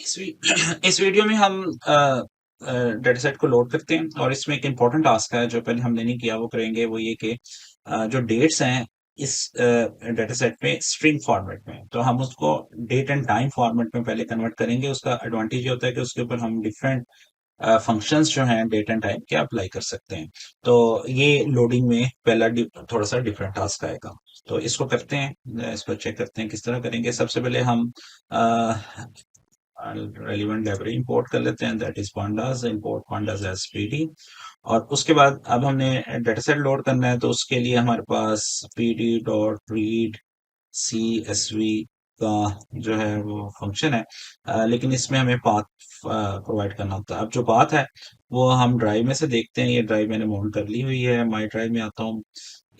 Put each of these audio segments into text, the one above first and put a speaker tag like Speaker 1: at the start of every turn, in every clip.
Speaker 1: इस वी इस वीडियो में हम डेटासेट को लोड करते हैं और इसमें एक इम्पोर्टेंट टास्क है जो पहले हमने नहीं किया वो करेंगे वो ये कि जो डेट्स हैं इस डेटासेट में स्ट्रिंग फॉर्मेट में तो हम उसको डेट एंड टाइम फॉर्मेट में पहले कन्वर्ट करेंगे। उसका एडवांटेज ये होता है कि उसके ऊपर हम डिफरेंट फंक्शंस जो हैं डेट एंड टाइम के अप्लाई कर सकते हैं। तो ये लोडिंग में पहला थोड़ा सा डिफरेंट टास्क आएगा। तो इसको करते हैं, इसको चेक करते हैं किस तरह करेंगे। सबसे पहले हम रेलिवेंट लाइब्रेरी इंपोर्ट कर लेते हैं, that is pandas, import pandas as pd। और उसके बाद अब हमने डेटासेट लोड करना है तो उसके लिए हमारे पास pd डॉट रीड csv का जो है वो फंक्शन है। लेकिन इसमें हमें पाथ प्रोवाइड करना होता है। अब जो पाथ है वो हम ड्राइव में से देखते हैं। ये ड्राइव मैंने माउंट कर ली हुई है, माई ड्राइव में आता हूँ।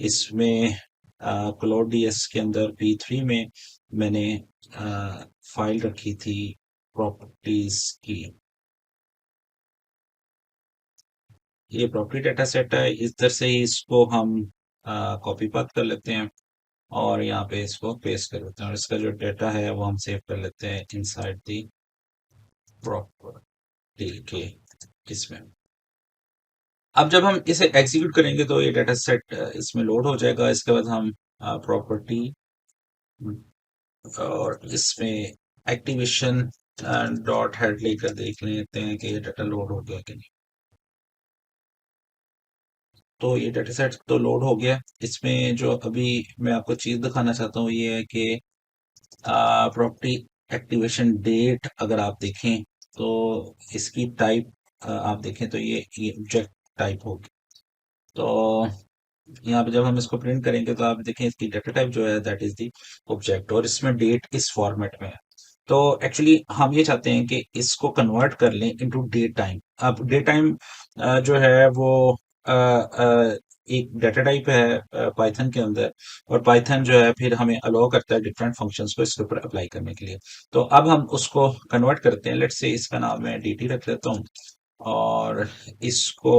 Speaker 1: इसमें क्लाउड डीएस के अंदर p3 में मैंने फाइल रखी थी प्रॉपर्टीज की। ये प्रॉपर्टी डेटा सेट है, इधर से ही इसको हम कॉपी पाथ कर लेते हैं और यहाँ पे इसको पेस्ट कर लेते हैं और इसका जो डेटा है वो हम सेव कर लेते हैं इनसाइड दी प्रॉपर्टी के इसमें। अब जब हम इसे एग्जीक्यूट करेंगे तो ये डेटा सेट इसमें लोड हो जाएगा। इसके बाद हम प्रॉपर्टी और इसमें एक्टिवेशन डॉट हेड लेकर देख लेते हैं कि ये डाटा लोड हो गया कि नहीं। तो ये डेटा सेट तो लोड हो गया। इसमें जो अभी मैं आपको चीज दिखाना चाहता हूँ ये है कि प्रॉपर्टी एक्टिवेशन डेट अगर आप देखें तो इसकी टाइप आप देखें तो ये ऑब्जेक्ट टाइप होगी। तो यहाँ पे जब हम इसको प्रिंट करेंगे तो आप देखें इसकी डेटा टाइप जो है दैट इज दी ऑब्जेक्ट और इसमें डेट इस फॉर्मेट में है। तो एक्चुअली हम ये चाहते हैं कि इसको कन्वर्ट कर लें इनटू डे टाइम। अब डे टाइम जो है वो एक डेटा टाइप है पाइथन के अंदर और पाइथन जो है फिर हमें अलाउ करता है डिफरेंट फंक्शंस को इसके ऊपर अप्लाई करने के लिए। तो अब हम उसको कन्वर्ट करते हैं। लेट्स से इसका नाम मैं dt रख लेता हूँ और इसको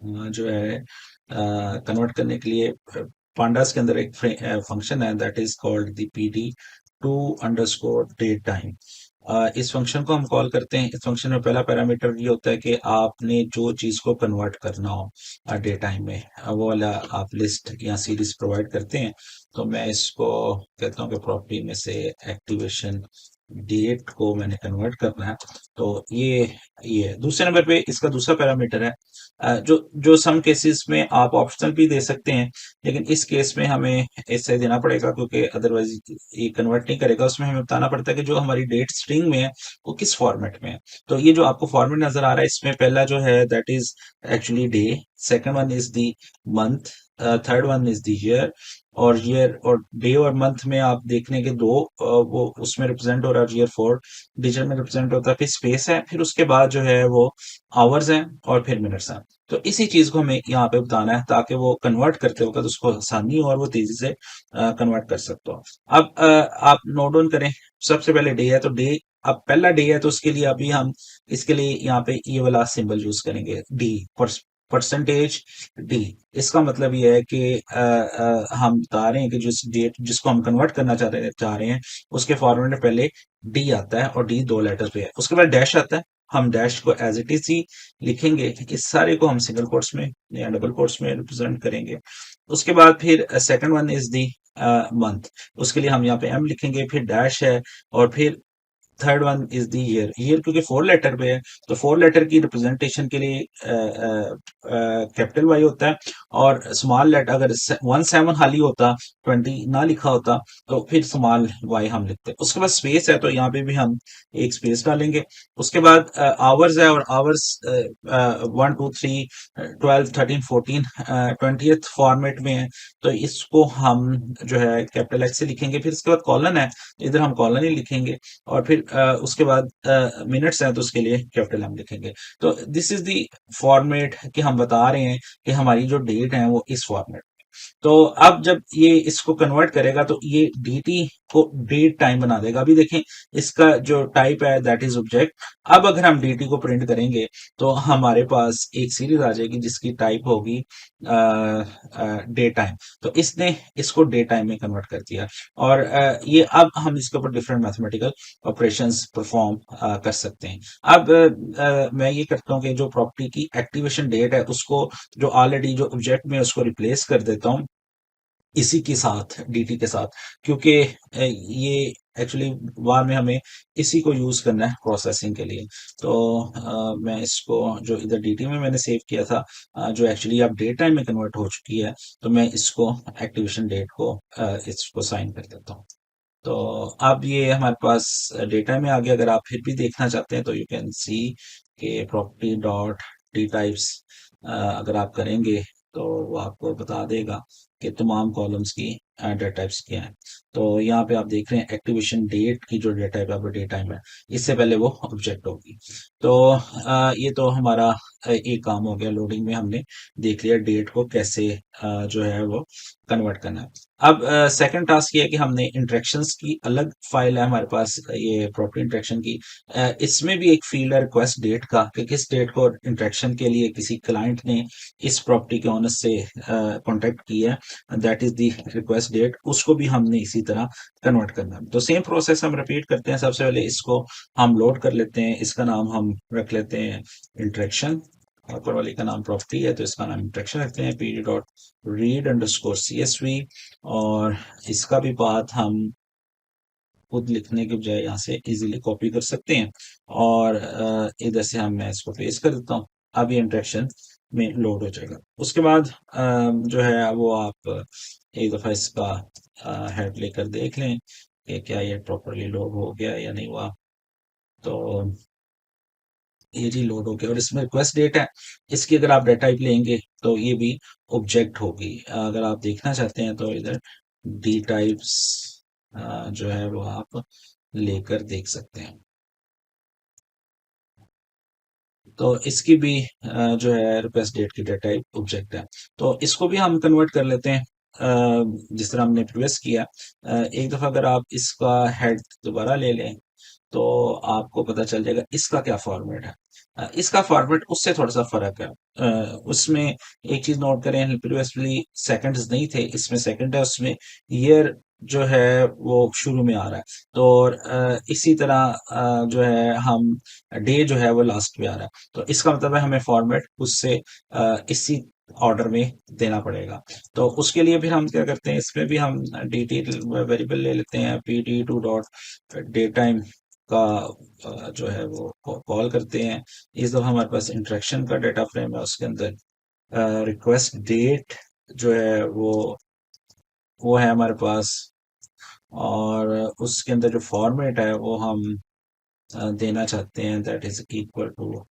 Speaker 1: जो है कन्वर्ट करने के लिए पांडास के अंदर एक फंक्शन है that is called the pd to underscore date time. इस फंक्शन को हम कॉल करते हैं। इस फंक्शन में पहला पैरामीटर ये होता है कि आपने जो चीज को कन्वर्ट करना हो डे टाइम में वो वाला आप लिस्ट या सीरीज प्रोवाइड करते हैं। तो मैं इसको कहता हूँ कि प्रॉपर्टी में से एक्टिवेशन डेट को मैंने कन्वर्ट करना है। तो ये दूसरे नंबर पे इसका दूसरा पैरामीटर है जो जो सम केसेस में आप ऑप्शनल भी दे सकते हैं, लेकिन इस केस में हमें ऐसे देना पड़ेगा क्योंकि अदरवाइज ये कन्वर्ट नहीं करेगा। उसमें हमें बताना पड़ता है कि जो हमारी डेट स्ट्रिंग में है वो किस फॉर्मेट में है। तो ये जो आपको फॉर्मेट नजर आ रहा है इसमें पहला जो है that is actually day, second one is the month, third one is the year और डे और मंथ में आप देखने के दो वो उसमें रिप्रेजेंट हो रहा है। ईयर 4 डिजिट में रिप्रेजेंट होता है, फिर स्पेस है, फिर उसके बाद जो है वो आवर्स हैं और फिर मिनट्स हैं। तो इसी चीज को हमें यहाँ पे बताना है ताकि वो कन्वर्ट करते वक्त उसको आसानी हो और वो तेजी से कन्वर्ट कर सकते हो। अब आप नोट डाउन करें। सबसे पहले डे है तो डे, अब पहला डे है तो उसके लिए अभी हम इसके लिए यहाँ पे ये वाला सिंबल यूज करेंगे डी, परसेंटेज डी। इसका मतलब ये है कि हम बता रहे हैं कि जिस डेट जिसको हम कन्वर्ट करना चाह रहे हैं उसके फॉर्मेट में पहले डी आता है और डी दो लेटर पे है, उसके बाद डैश आता है। हम डैश को एज इट इज ही लिखेंगे, इस सारे को हम सिंगल कोट्स में या डबल कोट्स में रिप्रेजेंट करेंगे। उसके बाद फिर second one is the month, उसके लिए हम यहाँ पे एम लिखेंगे, फिर डैश है और फिर third one is the year. Year क्योंकि फोर लेटर पे है तो फोर लेटर की रिप्रेजेंटेशन के लिए कैपिटल वाई होता है और स्मॉल लेटर अगर 17 खाली होता, 20 ना लिखा होता तो फिर स्मॉल वाई हम लिखते हैं। उसके बाद स्पेस है तो यहाँ पे भी हम एक स्पेस डालेंगे। उसके बाद आवर्स है और आवर्स 1 2 3 12 13 14 20th फॉर्मेट में है तो इसको हम जो है कैपिटल एच से लिखेंगे। फिर उसके बाद कॉलन है तो इधर हम कॉलन ही लिखेंगे और फिर उसके बाद मिनट्स हैं तो उसके लिए कैपिटल एम लिखेंगे। तो दिस इज द फॉर्मेट कि हम बता रहे हैं कि हमारी जो डेट है वो इस फॉर्मेट। तो अब जब ये इसको कन्वर्ट करेगा तो ये dt को डेट टाइम बना देगा। अभी देखें इसका जो टाइप है दैट इज ऑब्जेक्ट। अब अगर हम dt को प्रिंट करेंगे तो हमारे पास एक सीरीज आ जाएगी जिसकी टाइप होगी डे टाइम। तो इसने इसको डे टाइम में कन्वर्ट कर दिया और ये अब हम इसके ऊपर डिफरेंट मैथमेटिकल ऑपरेशंस परफॉर्म कर सकते हैं। अब मैं ये करता हूँ कि जो प्रॉपर्टी की एक्टिवेशन डेट है उसको जो ऑलरेडी जो ऑब्जेक्ट में उसको रिप्लेस कर देता हूँ इसी के साथ dt के साथ, क्योंकि ये एक्चुअली बाद में हमें इसी को यूज करना है प्रोसेसिंग के लिए। तो मैं इसको जो इधर dt में मैंने सेव किया था जो एक्चुअली अब डेट टाइम में कन्वर्ट हो चुकी है, तो मैं इसको एक्टिवेशन डेट को इसको साइन कर देता हूँ। तो अब ये हमारे पास डेटा में आ गया। अगर आप फिर भी देखना चाहते हैं तो यू कैन सी के प्रॉपर्टी डॉट डी टाइप्स अगर आप करेंगे तो वो आपको बता देगा कि तमाम कॉलम्स की डेटा टाइप्स क्या है। तो यहाँ पे आप देख रहे हैं एक्टिवेशन डेट की जो डेटा टाइप है वो डेट टाइम है, इससे पहले वो ऑब्जेक्ट होगी। तो ये तो हमारा एक काम हो गया। लोडिंग में हमने देख लिया डेट को कैसे जो है वो कन्वर्ट करना है। अब सेकंड टास्क ये है कि हमने इंटरेक्शंस की अलग फाइल है हमारे पास ये प्रॉपर्टी इंटरेक्शन की। इसमें भी एक फील्ड है रिक्वेस्ट डेट का कि किस डेट को इंटरेक्शन के लिए किसी क्लाइंट ने इस प्रॉपर्टी के ओनर से कॉन्टेक्ट किया है, that is the request date. उसको भी हमने इसी तरह कन्वर्ट करना है। तो सेम प्रोसेस हम रिपीट करते हैं। सबसे पहले इसको हम लोड कर लेते हैं। इसका नाम हम रख लेते हैं इंटरेक्शन। ऊपर वाली का नाम प्रॉपर्टी है तो इसका नाम इंटरेक्शन रखते हैं pd dot read underscore csv। और इसका भी पाथ हम खुद लिखने के बजाय यहाँ से इजीली कॉपी कर सकते हैं और इधर से हम मैं इसको पेस्ट कर देता हूँ। अब ये इंटरेक्शन में लोड हो जाएगा। उसके बाद जो है वो आप एक दफा इसका हेड लेकर देख लें कि क्या ये प्रॉपरली लोड हो गया या नहीं हुआ। तो ये जी लोड हो गया और इसमें रिक्वेस्ट डेट है। इसकी अगर आप डेटा टाइप लेंगे तो ये भी ऑब्जेक्ट होगी। अगर आप देखना चाहते हैं तो इधर डी टाइप्स जो है वो आप लेकर देख सकते हैं। तो इसकी भी जो है रिक्वेस्ट डेट की डेटा टाइप ऑब्जेक्ट है। तो इसको भी हम कन्वर्ट कर लेते हैं जिस तरह हमने प्रीवियस किया। एक दफा अगर आप इसका हेड दोबारा ले लें तो आपको पता चल जाएगा इसका क्या फॉर्मेट है। इसका फॉर्मेट उससे थोड़ा सा फर्क है। उसमें एक चीज नोट करें, प्रीवियसली सेकंड्स नहीं थे, इसमें सेकंड है। उसमें ईयर जो है वो शुरू में आ रहा है। तो और इसी तरह जो है हम डे जो है वो लास्ट में आ रहा है। तो इसका मतलब है हमें फॉर्मेट उससे इसी ऑर्डर में देना पड़ेगा। तो उसके लिए फिर हम क्या करते हैं, इसमें भी हम dt वेरिएबल ले लेते हैं pd to dot day time का जो है वो कॉल करते हैं। इस दफा हमारे पास इंटरेक्शन का डेटा फ्रेम है, उसके अंदर रिक्वेस्ट डेट जो है वो है हमारे पास। और उसके अंदर जो फॉर्मेट है वो हम देना चाहते हैं that is equal to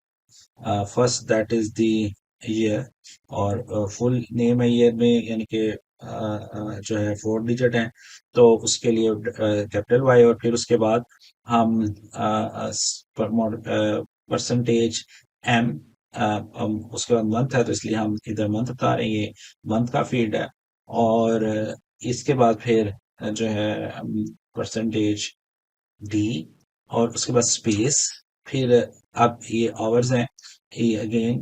Speaker 1: first that is the year. और फुल नेम है ईयर में, यानी कि जो है 4 डिजिट है। तो उसके लिए कैपिटल वाई और फिर उसके बाद हम परसेंटेज एम। उसके बाद मंथ है तो इसलिए हम इधर मंथ बता रहे हैं, ये मंथ का फील्ड है। और इसके बाद फिर जो है परसेंटेज डी और उसके बाद स्पेस। फिर अब ये आवर्स हैं, ये अगेन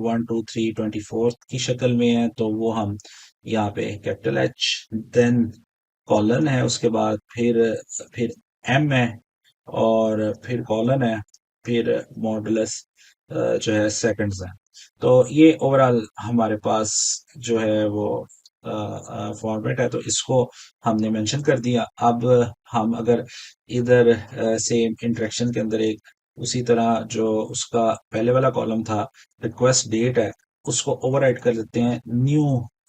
Speaker 1: 1 2 3 24 की शक्ल में है तो वो हम यहाँ पे कैपिटल एच, देन कॉलन है, उसके बाद फिर एम है और फिर कॉलन है, फिर मॉडुलस जो है सेकंड्स है। तो ये ओवरऑल हमारे पास जो है वो फॉर्मेट है। तो इसको हमने मेंशन कर दिया। अब हम अगर इधर सेम इंटरेक्शन के अंदर एक उसी तरह जो उसका पहले वाला कॉलम था रिक्वेस्ट डेट है उसको ओवरराइट कर देते हैं न्यू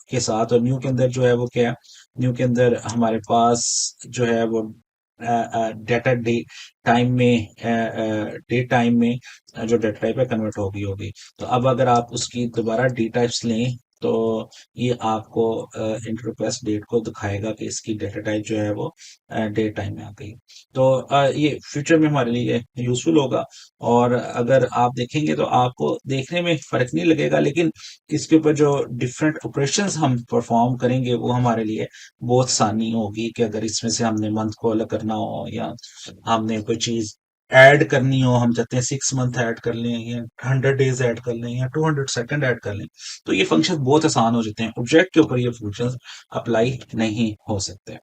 Speaker 1: के साथ। और न्यू के अंदर जो है वो क्या है, न्यू के अंदर हमारे पास जो है वो डेटा डे टाइम में डे टाइम में जो डेटा टाइप है कन्वर्ट होगी होगी। तो अब अगर आप उसकी दोबारा डी टाइप्स लें तो ये आपको इंटर रिक्वेस्ट डेट को दिखाएगा कि इसकी डेटा टाइप जो है वो डेट टाइम में आ गई। तो ये फ्यूचर में हमारे लिए यूज़फुल होगा और अगर आप देखेंगे तो आपको देखने में फ़र्क नहीं लगेगा, लेकिन इसके ऊपर जो डिफरेंट ऑपरेशंस हम परफ़ॉर्म करेंगे वो हमारे लिए बहुत आसानी होगी कि अगर इसमें से हमने मंथ को अलग करना हो या हमने कोई चीज़ ऐड करनी हो, हम चाहते हैं 6 मंथ ऐड कर लें या 100 डेज़ ऐड कर लें या 200 सेकंड ऐड कर लें, तो ये फंक्शन बहुत आसान हो जाते हैं। ऑब्जेक्ट के ऊपर ये फंक्शंस अप्लाई नहीं हो सकते।